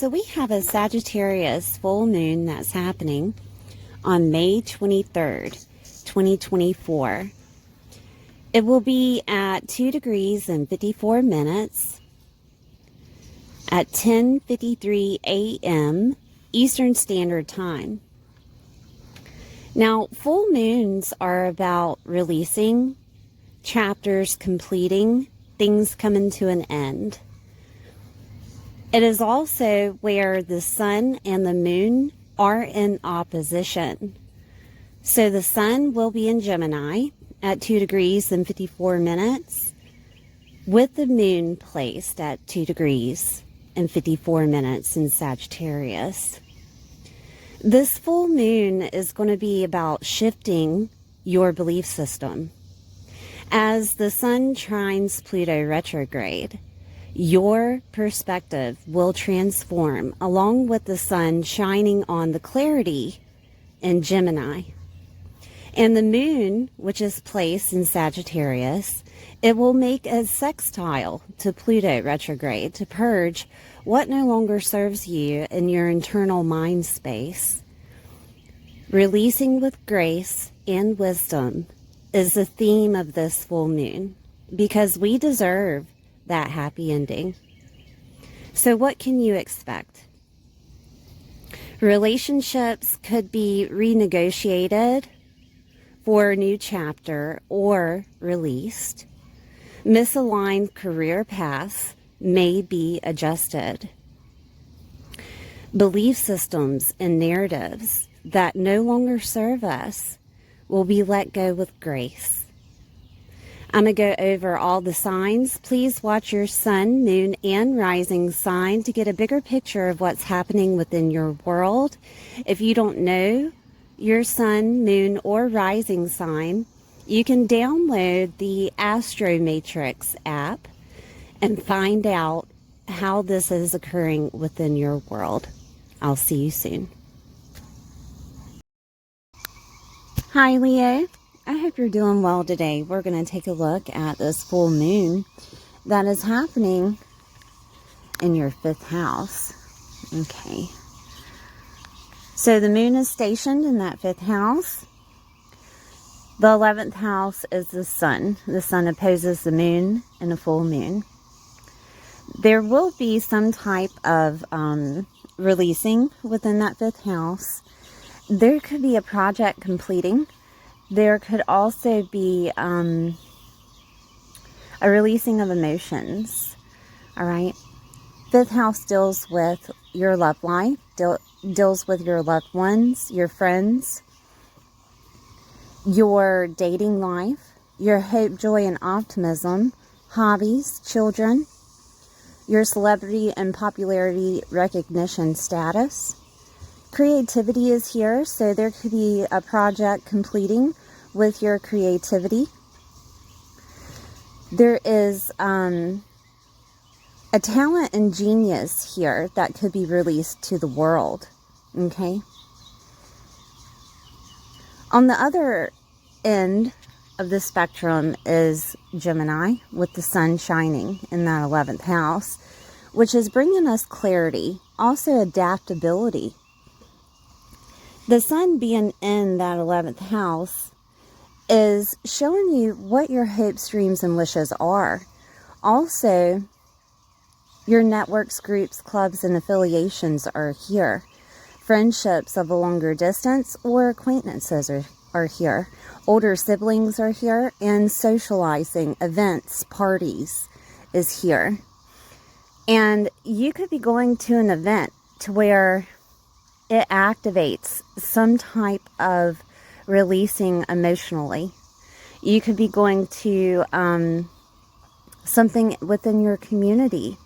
So we have a Sagittarius full moon that's happening on May 23rd, 2024. It will be at 2 degrees and 54 minutes at 10:53 a.m. Eastern Standard Time. Now, full moons are about releasing, chapters completing, things coming to an end. It is also where the sun and the moon are in opposition. So the sun will be in Gemini at 2 degrees and 54 minutes, with the moon placed at 2 degrees and 54 minutes in Sagittarius. This full moon is going to be about shifting your belief system. As the sun trines Pluto retrograde, your perspective will transform along with the sun shining on the clarity in Gemini. And the moon, which is placed in Sagittarius, it will make a sextile to Pluto retrograde to purge what no longer serves you in your internal mind space. Releasing with grace and wisdom is the theme of this full moon, because we deserve that happy ending. So what can you expect? Relationships could be renegotiated for a new chapter or released. Misaligned career paths may be adjusted. Belief systems and narratives that no longer serve us will be let go with grace. I'm going to go over all the signs. Please watch your sun, moon, and rising sign to get a bigger picture of what's happening within your world. If you don't know your sun, moon, or rising sign, you can download the Astro Matrix app and find out how this is occurring within your world. I'll see you soon. Hi, Leo. I hope you're doing well today. We're going to take a look at this full moon that is happening in your 5th house. Okay. So the moon is stationed in that 5th house. The 11th house is the sun. The sun opposes the moon in a full moon. There will be some type of releasing within that 5th house. There could be a project completing. There could also be a releasing of emotions. All right. 5th house deals with your love life, deals with your loved ones, your friends, your dating life, your hope, joy, and optimism, hobbies, children, your celebrity and popularity recognition status. Creativity is here, so there could be a project completing with your creativity. There is a talent and genius here that could be released to the world. Okay. On the other end of the spectrum is Gemini, with the sun shining in that 11th house, which is bringing us clarity, also adaptability. The sun being in that 11th house is showing you what your hopes, dreams, and wishes are. Also, your networks, groups, clubs, and affiliations are here. Friendships of a longer distance or acquaintances are here. Older siblings are here, and socializing, events, parties is here. And you could be going to an event to where it activates some type of releasing emotionally. You could be going to something within your community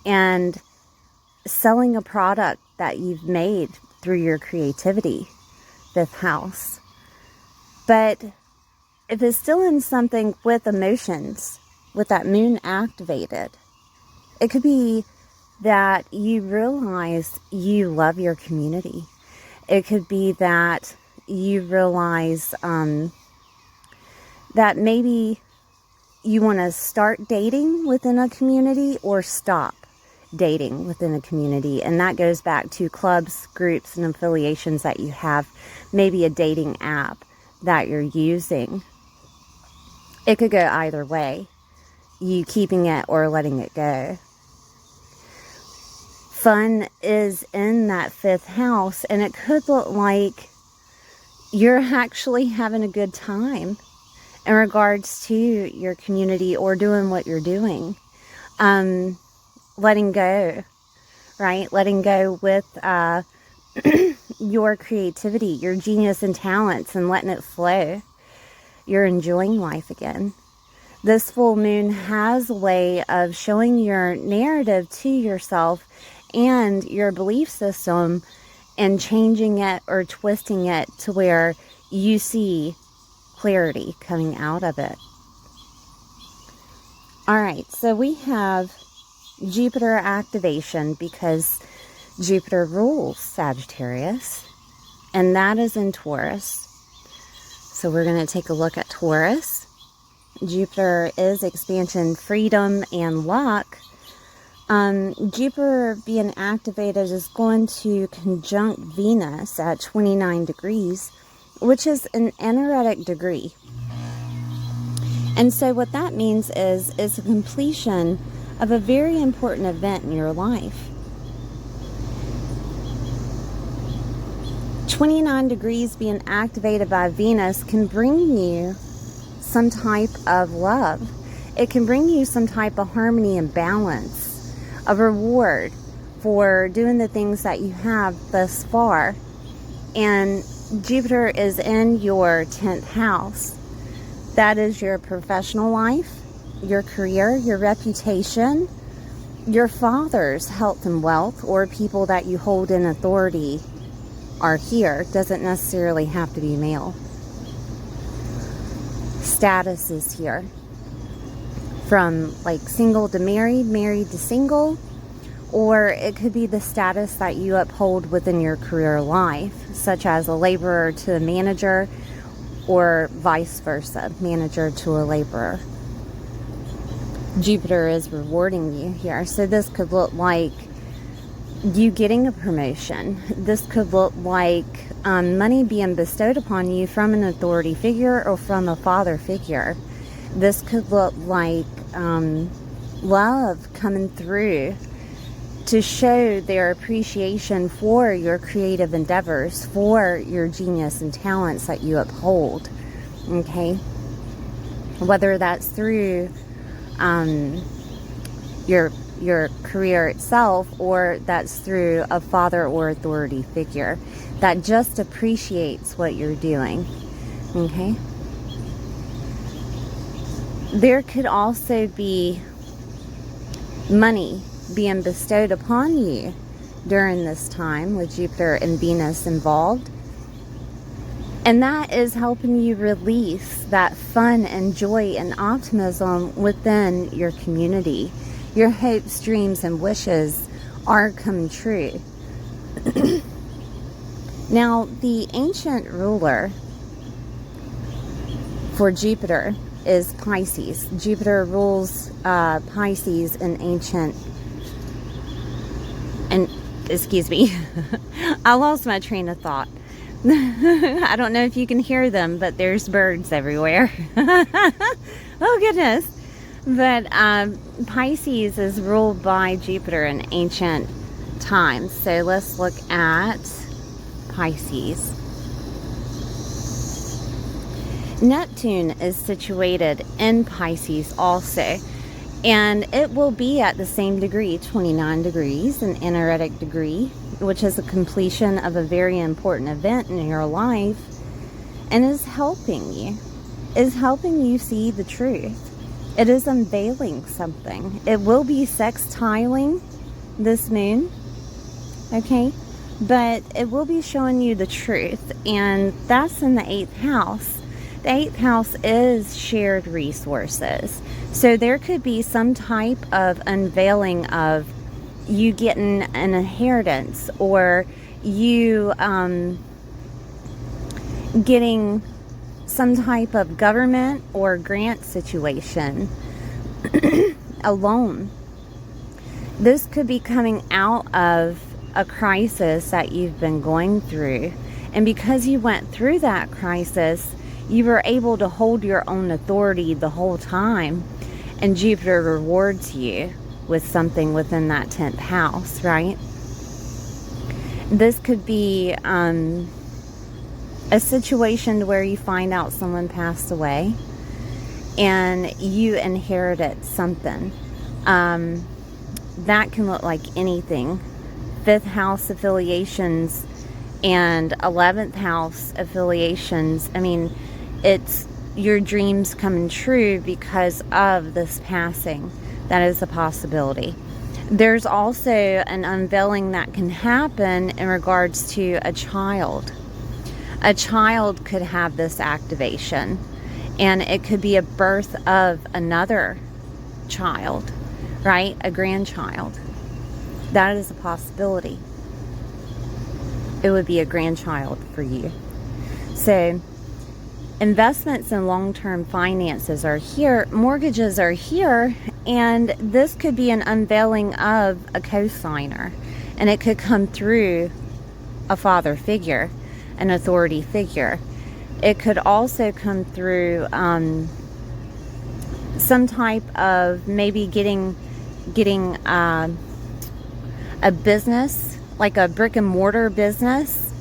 and selling a product that you've made through your creativity, 5th house. But if it's still in something with emotions, with that moon activated, it could be that you realize you love your community. It could be that you realize that maybe you want to start dating within a community or stop. dating within a community. And that goes back to clubs, groups, and affiliations that you have, maybe a dating app that you're using. It could go either way, you keeping it or letting it go. Fun is in that 5th house, and it could look like you're actually having a good time in regards to your community or doing what you're doing. Letting go, right? Letting go with your creativity, your genius and talents, and letting it flow. You're enjoying life again. This full moon has a way of showing your narrative to yourself and your belief system and changing it or twisting it to where you see clarity coming out of it. All right, so we have Jupiter activation because Jupiter rules Sagittarius, and that is in Taurus. So we're going to take a look at Taurus. Jupiter is expansion, freedom, and luck. Jupiter being activated is going to conjunct Venus at 29 degrees, which is an energetic degree. And so what that means is a completion of a very important event in your life. 29 degrees being activated by Venus can bring you some type of love. It can bring you some type of harmony and balance, a reward for doing the things that you have thus far. And Jupiter is in your 10th house. That is your professional life, your career, your reputation, your father's health and wealth, or people that you hold in authority are here. Doesn't necessarily have to be male. Status is here. From like single to married, married to single, or it could be the status that you uphold within your career life, such as a laborer to a manager, or vice versa, manager to a laborer. Jupiter is rewarding you here. So this could look like you getting a promotion. This could look like money being bestowed upon you from an authority figure or from a father figure. This could look like love coming through to show their appreciation for your creative endeavors, for your genius and talents that you uphold. Okay? Whether that's through your career itself, or that's through a father or authority figure that just appreciates what you're doing. Okay? There could also be money being bestowed upon you during this time with Jupiter and Venus involved. And that is helping you release that fun and joy and optimism within your community. Your hopes, dreams, and wishes are coming true. Now, the ancient ruler for Jupiter is Pisces. Jupiter rules Pisces in ancient, and excuse me, I lost my train of thought. I don't know if you can hear them, but there's birds everywhere. Oh goodness. But Pisces is ruled by Jupiter in ancient times. So let's look at Pisces. Neptune is situated in Pisces also, and it will be at the same degree, 29 degrees, an energetic degree, which is a completion of a very important event in your life, and is helping you see the truth. It is unveiling something. It will be sextiling this moon, okay? But it will be showing you the truth, and that's in the 8th house. The 8th house is shared resources. So there could be some type of unveiling of you getting an inheritance, or you getting some type of government or grant situation, a loan. This could be coming out of a crisis that you've been going through. And because you went through that crisis, you were able to hold your own authority the whole time. And Jupiter rewards you with something within that 10th house, right? This could be a situation where you find out someone passed away and you inherited something. That can look like anything. 5th house affiliations and 11th house affiliations. I mean, it's your dreams coming true because of this passing. That is a possibility. There's also an unveiling that can happen in regards to a child. A child could have this activation, and it could be a birth of another child, right? A grandchild. That is a possibility. It would be a grandchild for you. So investments and long-term finances are here. Mortgages are here. And this could be an unveiling of a co-signer. And it could come through a father figure, an authority figure. It could also come through some type of maybe getting a business, like a brick and mortar business.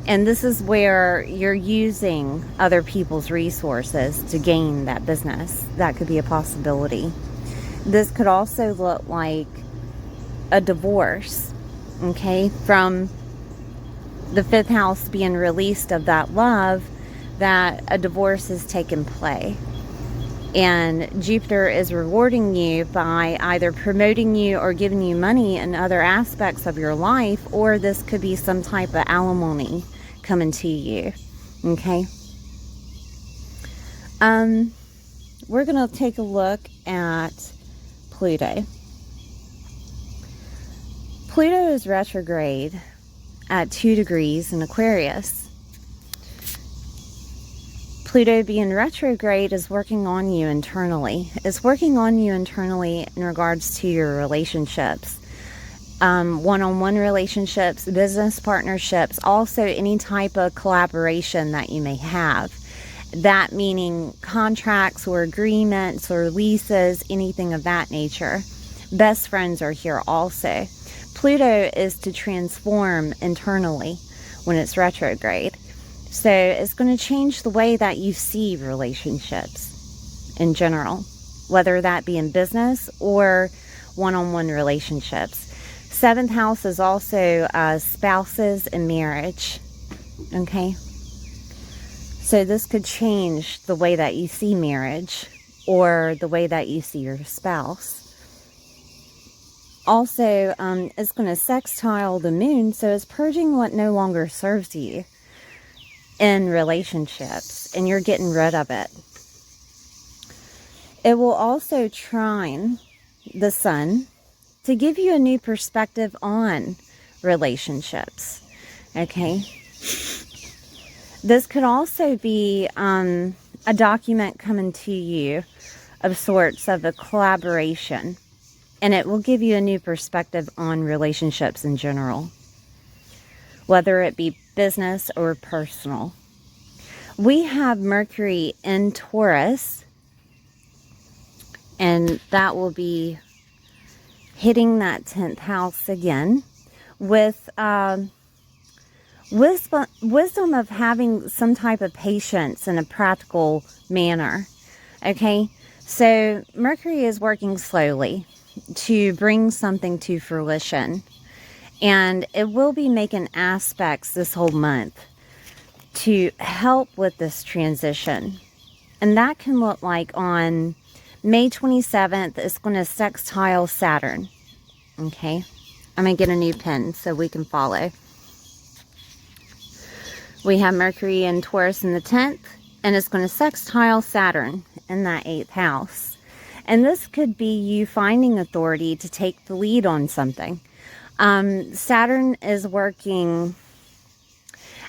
And this is where you're using other people's resources to gain that business. That could be a possibility. This could also look like a divorce, okay? From the 5th house being released of that love, that a divorce has taken place. And Jupiter is rewarding you by either promoting you or giving you money in other aspects of your life, or this could be some type of alimony coming to you, okay? We're going to take a look at Pluto. Pluto is retrograde at 2 degrees in Aquarius. Pluto being retrograde is working on you internally. It's working on you internally in regards to your relationships. One-on-one relationships, business partnerships, also any type of collaboration that you may have. That meaning contracts or agreements or leases, anything of that nature. Best friends are here also. Pluto is to transform internally when it's retrograde. So it's going to change the way that you see relationships in general, whether that be in business or one-on-one relationships. 7th house is also spouses and marriage, okay? So this could change the way that you see marriage or the way that you see your spouse. Also, it's going to sextile the moon, so it's purging what no longer serves you in relationships, and you're getting rid of it. It will also trine the sun to give you a new perspective on relationships, okay? This could also be a document coming to you of sorts of a collaboration, and it will give you a new perspective on relationships in general, whether it be business or personal. We have Mercury in Taurus, and that will be hitting that 10th house again with wisdom of having some type of patience in a practical manner, okay? So Mercury is working slowly to bring something to fruition, and it will be making aspects this whole month to help with this transition. And that can look like on May 27th, it's going to sextile Saturn, okay? I'm going to get a new pen so we can follow. We have Mercury in Taurus in the 10th, and it's going to sextile Saturn in that 8th house. And this could be you finding authority to take the lead on something. Saturn is working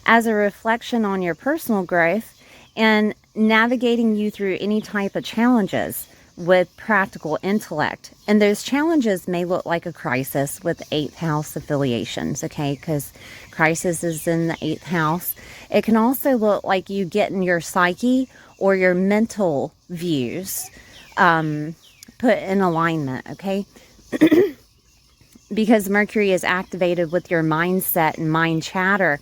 as a reflection on your personal growth and navigating you through any type of challenges, with practical intellect. And those challenges may look like a crisis with 8th house affiliations, okay? Because crisis is in the 8th house. It can also look like you getting your psyche or your mental views put in alignment, okay? Because Mercury is activated with your mindset and mind chatter,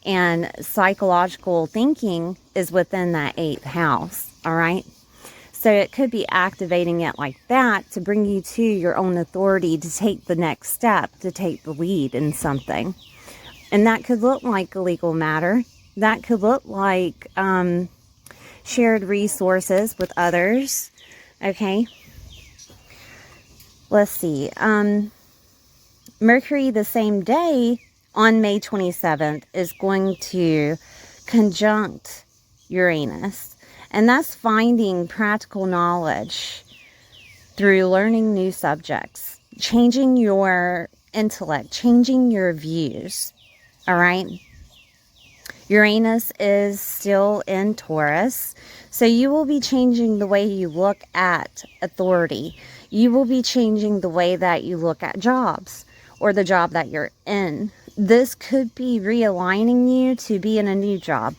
and psychological thinking is within that 8th house, all right? So it could be activating it like that to bring you to your own authority, to take the next step, to take the lead in something. And that could look like a legal matter. That could look like shared resources with others. Okay. Let's see. Mercury the same day on May 27th is going to conjunct Uranus. And that's finding practical knowledge through learning new subjects, changing your intellect, changing your views, all right? Uranus is still in Taurus, so you will be changing the way you look at authority. You will be changing the way that you look at jobs or the job that you're in. This could be realigning you to be in a new job,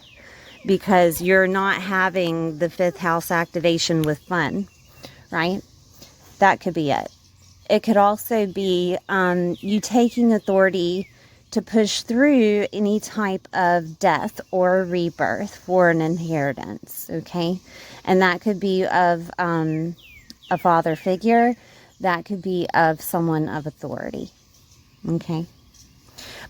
because you're not having the 5th house activation with fun, right? That could be it. It could also be you taking authority to push through any type of death or rebirth for an inheritance, okay? And that could be of a father figure. That could be of someone of authority, okay?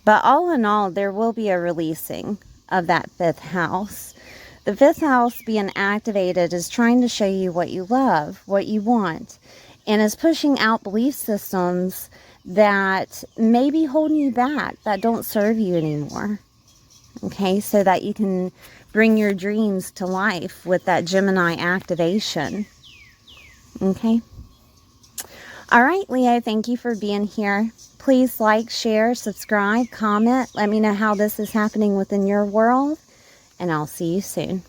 But all in all, there will be a releasing of that 5th house. The 5th house being activated is trying to show you what you love, what you want, and is pushing out belief systems that may be holding you back, that don't serve you anymore. Okay, so that you can bring your dreams to life with that Gemini activation. Okay. All right, Leo, thank you for being here. Please like, share, subscribe, comment. Let me know how this is happening within your world, and I'll see you soon.